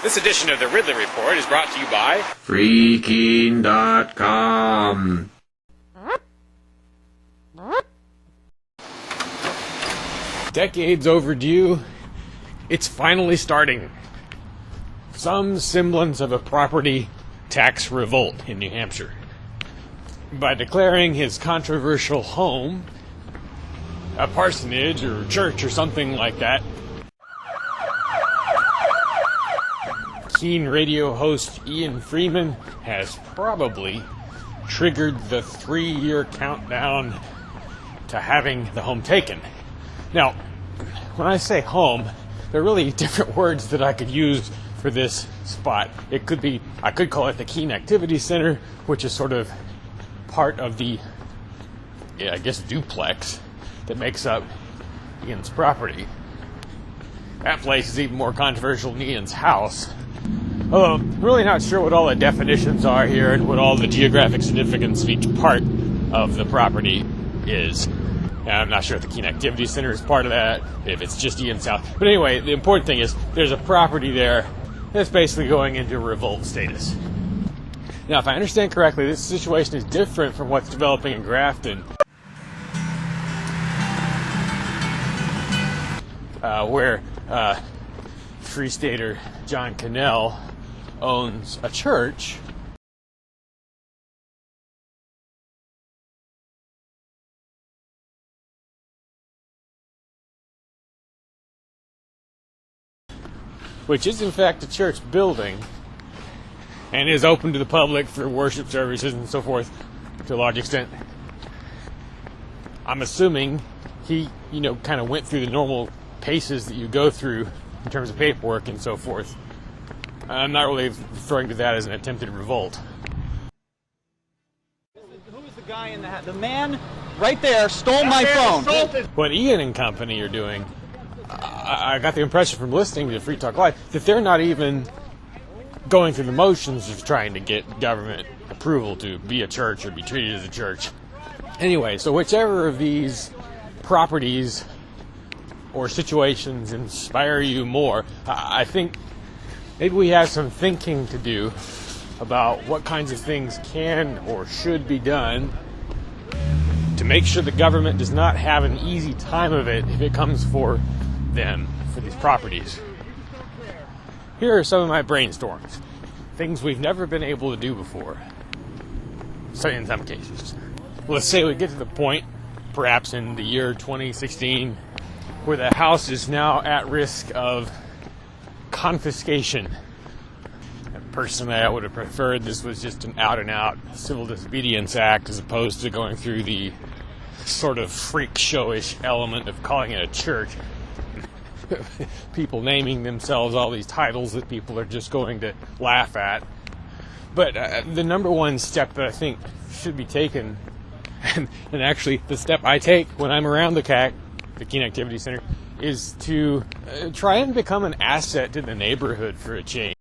This edition of the Ridley Report is brought to you by Freaking.com. Decades overdue, it's finally starting. Some semblance of a property tax revolt in New Hampshire. By declaring his controversial home a parsonage or church or something like that, Keen radio host Ian Freeman has probably triggered the 3-year countdown to having the home taken. Now, when I say home, there are really different words that I could use for this spot. It could be, I could call it the Keen Activity Center, which is sort of part of the, duplex that makes up Ian's property. That place is even more controversial than Ian's house. Although, I'm really not sure what all the definitions are here and what all the geographic significance of each part of the property is. And I'm not sure if the Keen Activity Center is part of that, if it's just Ian's house. But anyway, the important thing is there's a property there that's basically going into revolt status. Now, if I understand correctly, this situation is different from what's developing in Grafton, where Free Stater John Cannell owns a church which is in fact a church building and is open to the public for worship services and so forth to a large extent. I'm assuming he, kind of went through the normal paces that you go through in terms of paperwork and so forth. I'm not really referring to that as an attempted revolt. Who was the guy in the hat? The man right there stole my phone. What Ian and company are doing, I got the impression from listening to Free Talk Live that they're not even going through the motions of trying to get government approval to be a church or be treated as a church. Anyway, so whichever of these properties or situations inspire you more, I think maybe we have some thinking to do about what kinds of things can or should be done to make sure the government does not have an easy time of it if it comes for them, for these properties. Here are some of my brainstorms. Things we've never been able to do before. So in some cases. Let's say we get to the point, perhaps in the year 2016, where the house is now at risk of confiscation. And personally, I would have preferred this was just an out-and-out civil disobedience act as opposed to going through the sort of freak showish element of calling it a church. People naming themselves all these titles that people are just going to laugh at. But the number one step that I think should be taken, and actually the step I take when I'm around the Keen Activity Center, is to try and become an asset to the neighborhood for a change.